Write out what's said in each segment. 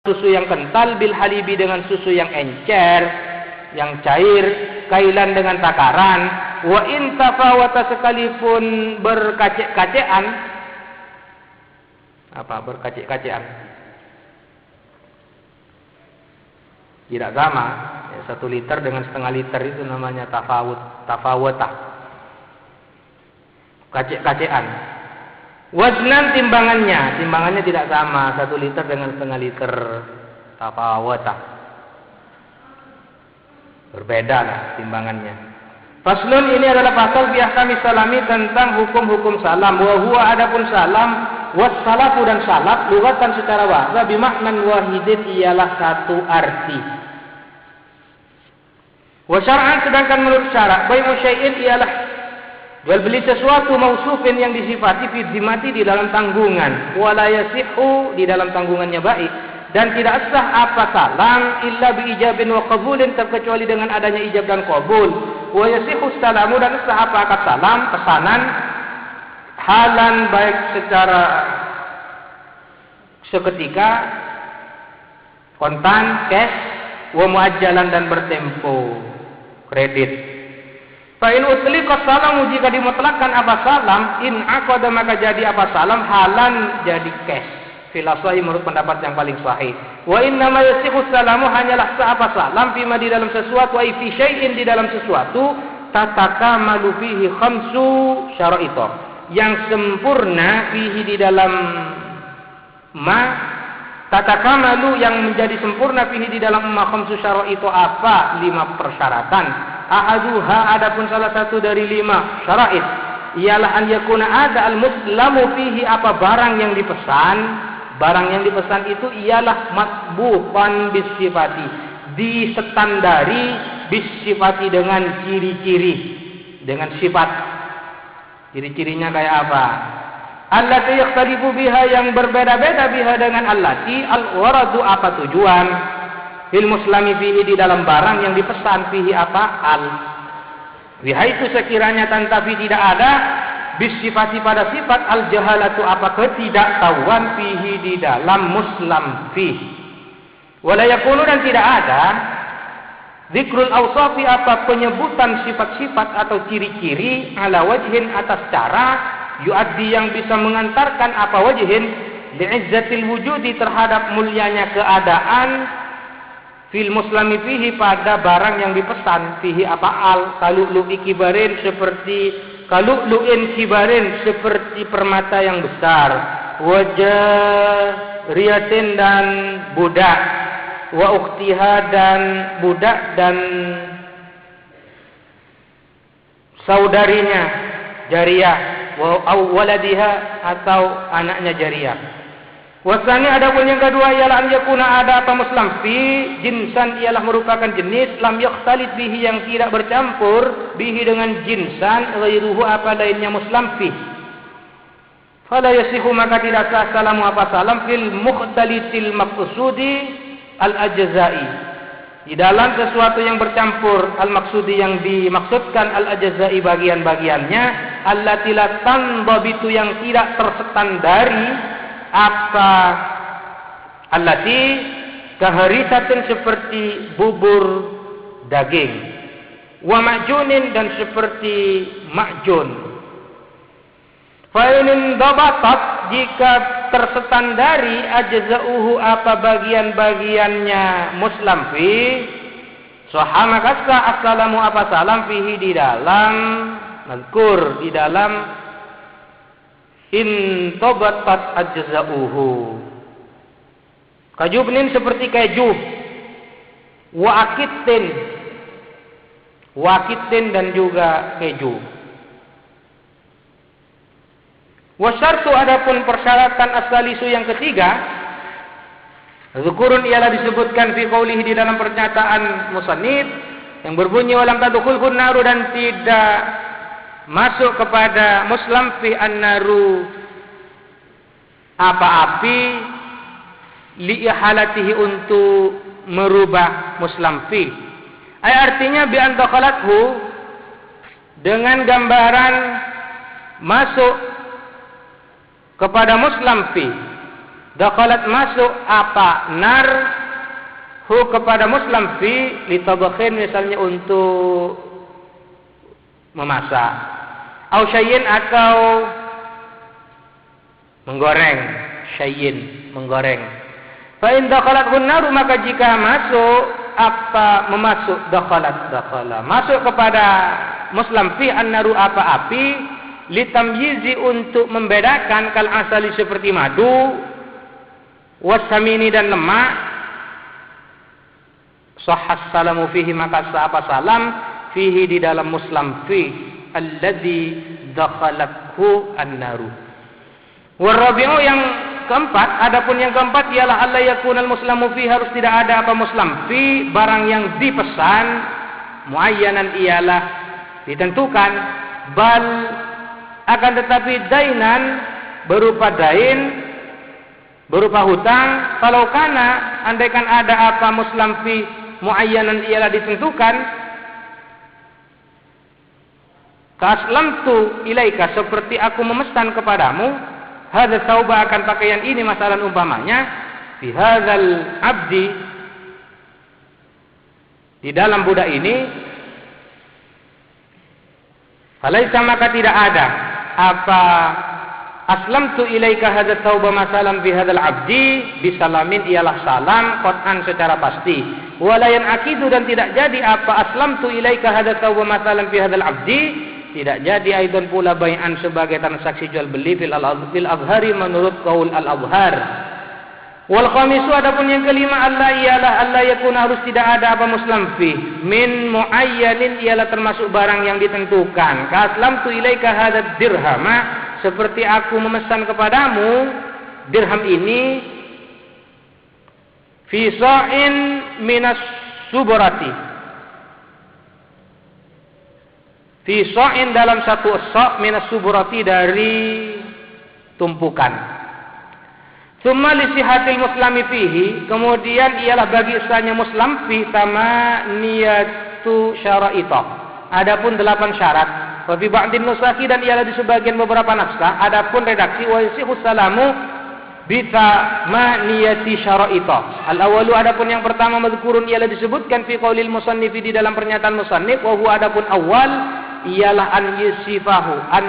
susu yang kental, bil halibi dengan susu yang encer, yang cair, kailan dengan takaran, wa in tafawata sekalipun berkacek-kacekan. Apa berkacek-kacekan? Tidak sama, ya, 1 liter dengan setengah liter itu namanya tafawata. Kacek-kacekan. Waznan timbangannya tidak sama, 1 liter dengan setengah liter, tafawata. Berbeda lah timbangannya. Faslun, ini adalah pasal fi ahkami salami, tentang hukum-hukum salam. Wa huwa, adapun salam, was salafu dan salaf, lugatan secara bahasa, bimaknan wahidin, ialah satu arti. Wa syar'an, sedangkan menurut syarak, bai'u syai'in ialah jual beli sesuatu mausufin yang disifati fi dhimati di dalam tanggungan, wala yasihu di dalam tanggungannya baik, dan tidak sah apa salam illa bi ijabin wa qabulin, terkecuali dengan adanya ijab dan qabul. Wa yasihu salamu, dan sah apa akad salam, pesanan, halan baik secara seketika, kontan, cash, wa muajjalan dan bertempo, kredit. Fa'in utliqat salam, jika dimutlakkan apa salam, in aqada, maka jadi apa salam, halan jadi cash. Filaswahi, menurut pendapat yang paling sahih. Wa inna ma yasihu salamu, hanyalah sah apa salam, fima di dalam sesuatu, ay fi syai'in di dalam sesuatu, tatakamalu fihi khamsu syara'ita, yang sempurna fihi di dalam ma, tatakamalu yang menjadi sempurna fihi di dalam ma khamsu syara'ita, apa 5 persyaratan. Ahaduha, adapun salah satu dari 5 syara'it, ialah an yakuna ada al-muslamu fihi, apa barang yang dipesan. Barang yang dipesan itu ialah matbuqan bisifati, disestandari bisifati, dengan ciri-ciri, dengan sifat. Ciri-cirinya kayak apa? Allati yakhtalifu biha, yang berbeda-beda biha dengan allati, al-waradu, apa tujuan, fil muslami fihi di dalam barang yang dipesan, fihi apa al, wihaitu sekiranya tantafi tidak ada, bisifati pada sifat, al jahalatu, apa ketidaktahuan, fihi di dalam muslam fihi, wala yakunu, dan tidak ada zikrul awsafi, apa penyebutan sifat-sifat atau ciri-ciri, ala wajhin, atas cara, yuaddi, yang bisa mengantarkan, apa wajhin, li'izzatil wujudi, terhadap mulianya keadaan, fil muslami fihi, pada barang yang dipesan, fihi apa al, kalu'lu'i kibarin, seperti kalu'lu'in kibarin, seperti permata yang besar, wajah riyatin, dan budak, wa ukhtiha, dan budak dan saudarinya jariyah, wa waladiha, atau anaknya jariyah. Wasani, adapun yang kedua, ialah an yakuna ada apa muslam fi jinsan, ialah merupakan jenis, lam yakhtalit bihi, yang tidak bercampur, bihi dengan jinsan, ghairuhu, apa lainnya muslam fi. Fala yasihu, maka tidak sah salamu apa salam, fil mukhtalitil maqsudi al ajza'i, di dalam sesuatu yang bercampur, al maksudi, yang dimaksudkan, al ajza'i, bagian-bagiannya, allati la tandabitu, yang tidak terstandari, apa allati kaharisatin, seperti bubur daging, wa ma'junin, dan seperti ma'jun. Fa in dabatat, jika terstandari, ajza'uhu, apa bagian-bagiannya muslam fi, sahha, maka sah assalamu apa salam, fihi di dalam mazkur, di dalam in tobatat ajza'uhu. Kajubnin, seperti keju, wa akitin, dan juga keju. Wasyartu, adapun persyaratan asalisu yang ketiga, zukurun, ialah disebutkan fi qaulihi, di dalam pernyataan musannif yang berbunyi, walam tadkhulun naru, dan tidak masuk kepada muslam fi an-naru, apa api, li ihalatihi, untuk merubah muslam fi. Artinya bi an dakhalathu, dengan gambaran masuk kepada muslam fi, dakhalat masuk apa nar hu kepada muslim fi litabakhin, misalnya untuk memasak, au syayyin atau menggoreng, syayyin menggoreng. Fa in dakhalat nar, maka jika masuk apa dakhala masuk kepada muslim fi an-naru apa api, litamyizi untuk membedakan kal asali seperti madu, wasamini dan lemak, sahhas salamu fihi, maka sah apa salam fihi di dalam muslim fi alladzi dakhalathu an-naru. Warabi'u yang keempat, adapun yang keempat ialah alla yakunal muslimu fi, harus tidak ada apa muslim fi barang yang dipesan, muayyanan ialah ditentukan, bal akan tetapi dainan berupa dain, berupa hutang. Kalau kana andaikan ada apa muslim fi muayyanan ialah ditentukan, kaslamtu ilaika, seperti aku memesan kepadamu, hadza sauba akan pakaian ini, masalan umpamanya fi hadzal abdi, di dalam budak ini, falaisa maka tidak ada apa aslamtu ilaika hadza sauba masalan fi hadzal abdi bisalamin, ialah salam qat'an secara pasti, walayan akidu dan tidak jadi apa aslamtu ilaika hadza sauba masalan fi hadzal abdi, tidak jadi aidan pula bai'an sebagai transaksi jual beli fil azhari menurut qaul al-azhar. Wal khamisu, adapun yang kelima, Allah ialah Allah yakun, harus tidak ada apa muslim fi min muayyanin, ialah termasuk barang yang ditentukan. Ka aslamtu ilaika hadzal dirhama, seperti aku memesan kepadamu dirham ini, fi sa'in minas suburati, fi sa'in dalam satu sa' minas suburati dari tumpukan. Tsumma li sihatil muslimi fihi, kemudian ialah bagi usahanya muslim fi sama niyatu syara'ita, adapun 8 syarat. Wa fi ba'din nusakhi, dan ialah di sebagian beberapa naskah, adapun redaksi wa yasihu salamu bi sama niyati syara'ita. Al-awwalu, adapun yang pertama, mazkurun ialah disebutkan fi qaulil musannifi di dalam pernyataan musannif, wa huwa adapun awal ialah an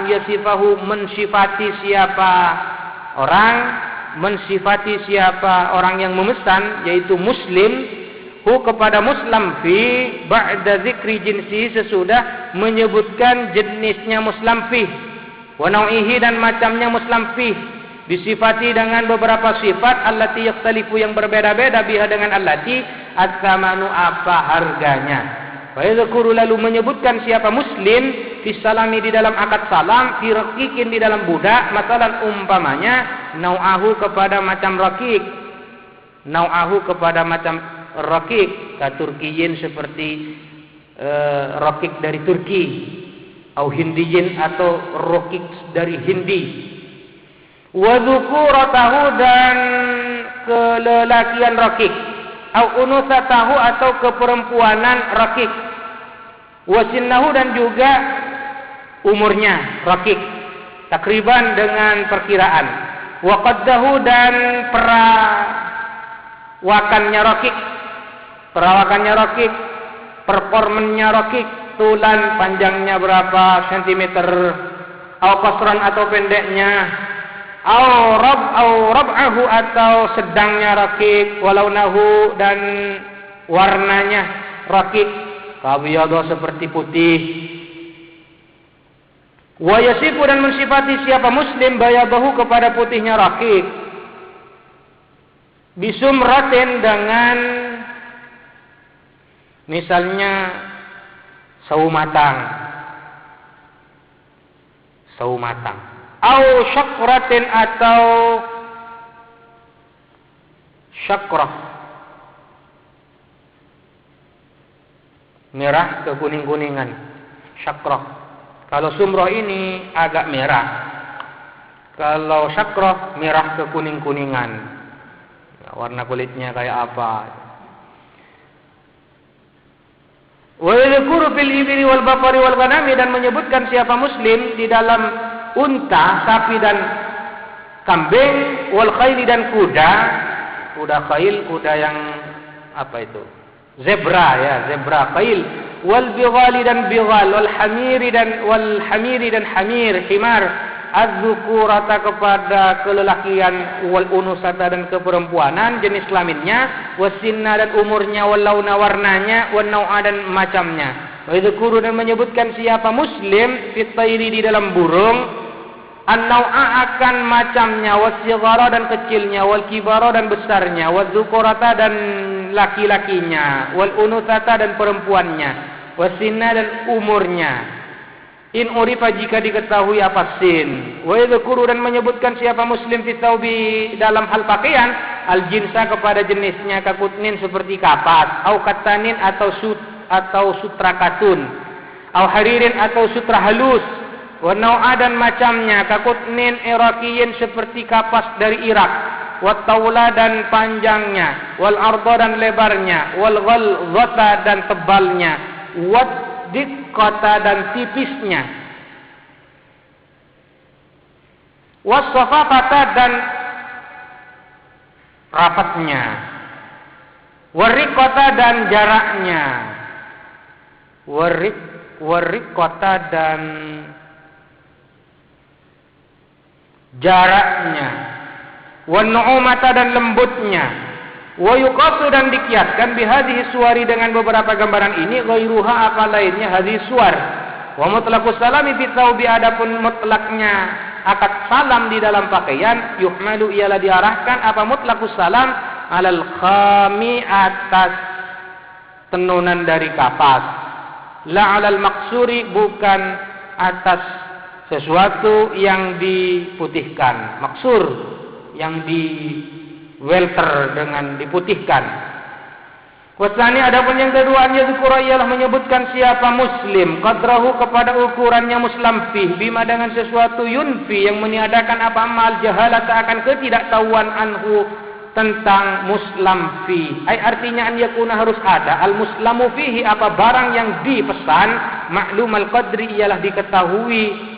yasifahu mensifati siapa orang, mensifati siapa orang yang memesan, yaitu muslim, hu kepada muslim fi ba'da zikri jinsi, sesudah menyebutkan jenisnya muslim fi, wa nau'ihi dan macamnya muslim fi, disifati dengan beberapa sifat, allati yakhtalifu yang berbeda-beda, biha dengan allati at-thamanu apa harganya. Wa yadhkuru, lalu menyebutkan siapa muslim fi salami di dalam akad salam, fi raqiqin di dalam budak, masalan umpamanya nau'ahu kepada macam raqiq, nau'ahu kepada macam raqiq, ka turkiyin seperti raqiq dari Turki, au hindiyin atau raqiq dari Hindi. Wa dzukuratahu dan kelelakian raqiq, au unusatahu atau keperempuanan raqiq, wa sinnahu dan juga umurnya raqiq, takriban dengan perkiraan, wa qaddahu dan perawakannya raqiq, performannya raqiq, tulan panjangnya berapa sentimeter, au qasran atau pendeknya, au rab'ahu atau sedangnya raqiq, walau nahu dan warnanya raqiq, kabiyadha seperti putih. Wa yasifu dan mensifati siapa muslim bayabahu kepada putihnya raqiq, bisumratin dengan misalnya sawu matang, au syakratin atau syakrah, merah kekuning-kuningan, syakrah. Kalau sumroh ini agak merah, kalau syakrah merah kekuning-kuningan, warna kulitnya kayak apa. Wa yadhkuru fil ibli wal baqari wal ghanami, dan menyebutkan siapa muslim di dalam unta, sapi dan kambing, wal khayli dan kuda khail, kuda yang apa itu? Zebra ya, zebra khail, wal bighali dan bighal, wal hamiri dan hamir, himar, az-zukurata kepada kelelakian, wal unusata dan keperempuanan jenis kelaminnya, wasinna dan umurnya, wal launa warnanya, wan nau'a dan macamnya. Wa yadhkuru dan menyebutkan siapa muslim fit tayri di dalam burung, an-nau'a akan macamnya, was-sighara dan kecilnya, wal kibara dan besarnya, waz-zukurata dan laki-lakinya, wal unusata dan perempuannya, wasinna dan umurnya. In urifa jika diketahui apa sin. Wa yadhkuru dan menyebutkan siapa muslim fi thawbi dalam hal pakaian, al-jinsa kepada jenisnya, kakutnin seperti kapas, au katanin atau sutra katun, au haririn atau sutra halus, wa nau'a dan macamnya, kakutnin iraqiyin seperti kapas dari Irak, wa taula dan panjangnya, wal arda dan lebarnya, wal ghalzata dan tebalnya, wa diqqata dan tipisnya, was safaqata dan rapatnya, wariqata dan jaraknya, wariqata dan jaraknya, wan nu'umata dan lembutnya, wa yuqasu dan dikiaskan bihadhihi suwari dengan beberapa gambaran ini, ghairuha apa lainnya hadhihi suwar. Wa mutlaqus salami fi thawbi adapun mutlaknya akad salam di dalam pakaian, yuhmalu ialah diarahkan apa mutlaqus salam alal khami atas tenunan dari kapas, la alal maksuri bukan atas sesuatu yang diputihkan, maksur yang di welter dengan diputihkan. Wasani adapun yang kedua, yadzkura ialah menyebutkan siapa muslim qadrahu kepada ukurannya muslim fih bima dengan sesuatu yunfi yang meniadakan apa amal jahalata akan ketidaktahuan anhu tentang muslim fih. Ai artinya an yakuna harus ada al muslamu fihi apa barang yang dipesan, ma'lumal qadri ialah diketahui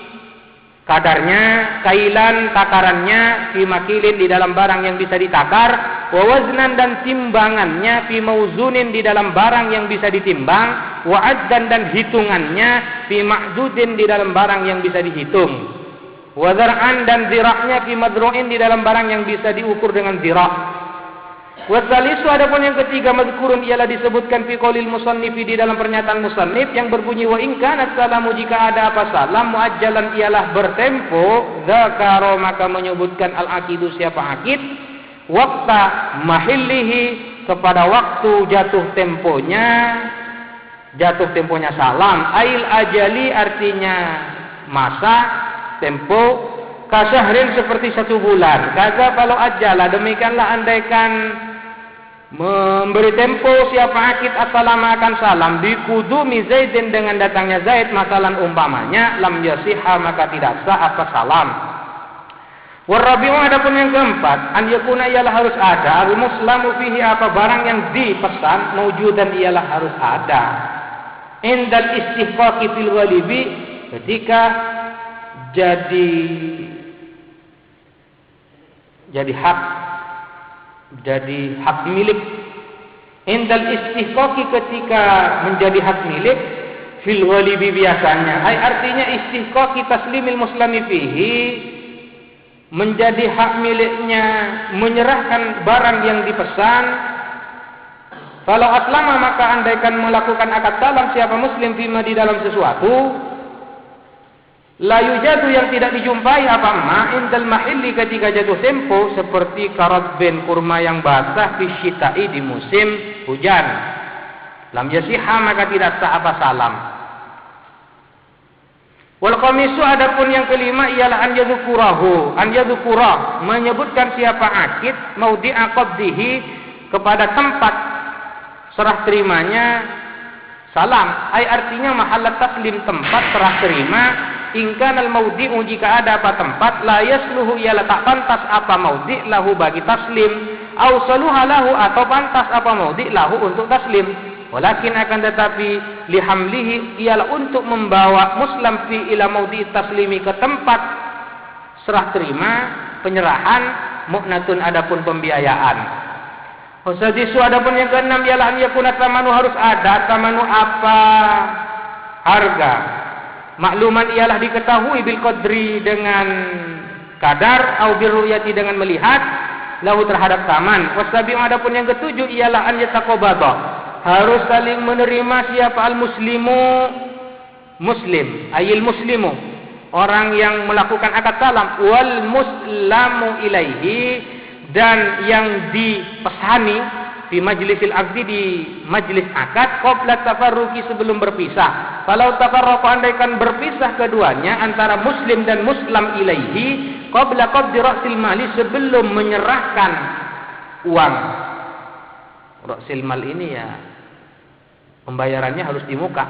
kadarnya, kailan takarannya, fi makilin di dalam barang yang bisa ditakar, wa waznan dan timbangannya, fi mauzunin di dalam barang yang bisa ditimbang, wa addan dan hitungannya, fi ma'dudin di dalam barang yang bisa dihitung, wa zar'an dan zira'nya, fi madru'in di dalam barang yang bisa diukur dengan zira'. Wasalisu adapun yang ketiga mazkurun ialah disebutkan fi qaulil musannifi di dalam pernyataan musannif yang berbunyi wa in kana salamu jika ada apa salam muajjalan ialah bertempo, zakaro maka menyebutkan al-aqidu siapa akid, waqta mahillihi kepada waktu jatuh temponya salam, ail ajali artinya masa tempo, kasahrin seperti 1 bulan, kaza kalau ajala demikianlah andaikan memberi tempo siapa akid as-salama akan salam bikudumi Zaidin dengan datangnya Zaid masalan umpamanya lam yasihha maka tidak sah apa salam. Warabi'u adapun yang keempat an yakuna ialah harus ada al muslamu fihi apa barang yang dipesan maujudan ialah harus ada indal istihqaqi fil ghalibi ketika jadi hak milik, indal istihqaqi ketika menjadi hak milik, fil ghalibi biasanya, ai artinya istihqaqi taslimil muslimi fihi menjadi hak miliknya menyerahkan barang yang dipesan. Kalau aslama maka andaikan melakukan akad salam siapa muslim fima di dalam sesuatu, la yujadu yang tidak dijumpai apa ma indal mahilli ketika jatuh tempo seperti karadbin kurma yang basah fi syita'i di musim hujan, lam yasihha maka tidak sah apa salam. Wal khamisu adapun yang kelima ialah an yadhkura menyebutkan siapa akid maudhi'a qabdihi kepada tempat serah terimanya salam, ai artinya mahallat taslim tempat serah terima. Ingkan al-maudhi'u jika ada apa tempat la yasluhu ialah tak pantas apa maudhi' lahu bagi taslim, au saluha lahu atau pantas apa maudhi' lahu untuk taslim, walakin akan tetapi lihamlihi ialah untuk membawa muslim fi ila maudhi' taslimi ke tempat serah terima, penyerahan, mu'natun adapun pembiayaan. Wasadisu adapun yang keenam ialah an yakuna tamanu harus ada, tamanu apa? Harga. Makluman ialah diketahui bil qadri dengan kadar, au birruyati dengan melihat, lahu terhadap taman. Wasabi'u adapun yang ketujuh ialah an yataqabada. Harus saling menerima siapa al-muslimu muslim, ayil muslimu, orang yang melakukan akad salam, wal muslamu ilaihi, dan yang dipesani di majlisil aqdi, di majlis akad, qabla tafarruqi sebelum berpisah. Kalau tafarraqu andaikan berpisah keduanya antara muslim dan muslam ilaihi, qabla qabdi ra'sil mali sebelum menyerahkan uang. Ra'sil mal ini ya pembayarannya harus di muka.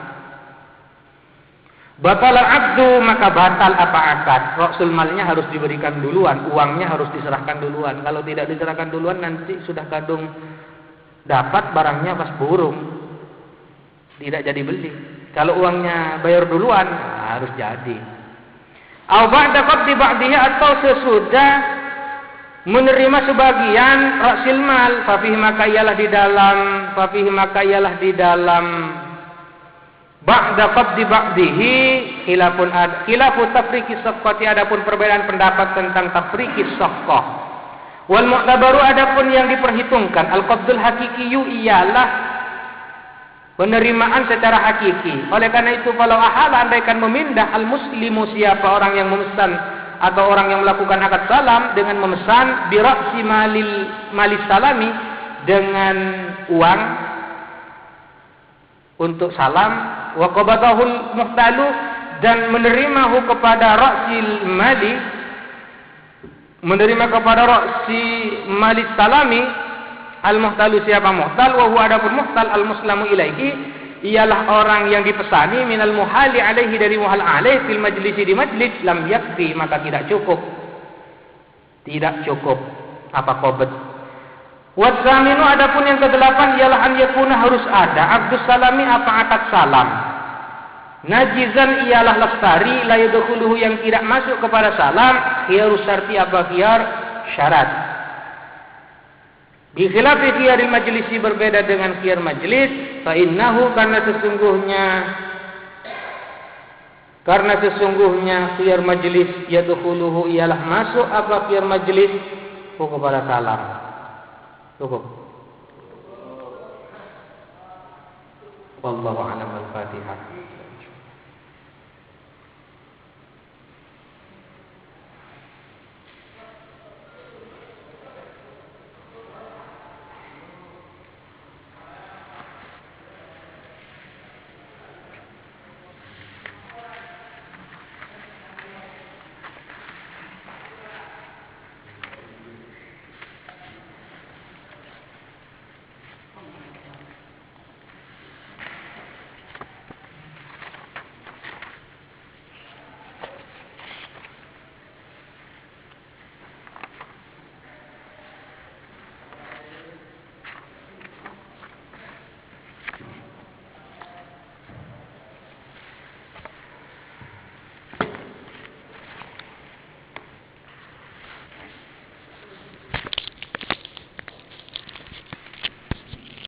Batal aqdu maka batal apa akad. Ra'sul malnya harus diberikan duluan, uangnya harus diserahkan duluan. Kalau tidak diserahkan duluan nanti sudah kadung dapat barangnya pas burung, tidak jadi beli. Kalau uangnya bayar duluan harus jadi. Au ba'da qabdi ba'dihi, atau sesudah menerima sebagian ra'sil mal, fa fihi maka ialah di dalam ba'da qabdi ba'dihi khilafu tafriqis safqati, adapun perbedaan pendapat tentang tafriqis safqah. Wal mu'tabaru adapun yang diperhitungkan al-qabdul hakikiyu ialah penerimaan secara hakiki. Oleh karena itu kalau ahala andaikan memindah al-muslimu siapa orang yang memesan atau orang yang melakukan akad salam dengan memesan bi ra'si malis salami, dengan uang untuk salam, wa qabatahul muhtalu, dan menerimahu kepada ra'sil mali, menerima kepada ra'si malis salami, al-muhtalu siapa muhtal, wa huwa adapun muhtal al-muslamu ilaihi ialah orang yang dipesani, minal muhali alaihi dari muhal alaih, fil majlisi di majlis, lam yakfi maka tidak cukup apa qabd. Wasaminu adapun yang kedelapan ialah an yakuna harus ada aqdus salami apa akad salam. Najizan ialah lestari, la yadkhuluhu yang tidak masuk kepada salam, khiyarus syarti apa khiyar syarat. Bi khilafi khiyaril majlisi berbeda dengan khiyar majlis, fa innahu karena sesungguhnya khiyar majlis yadkhuluhu ialah masuk apa khiyar majlis kepada salam. Cukup. Wallahu a'lam. Al-Fatihah.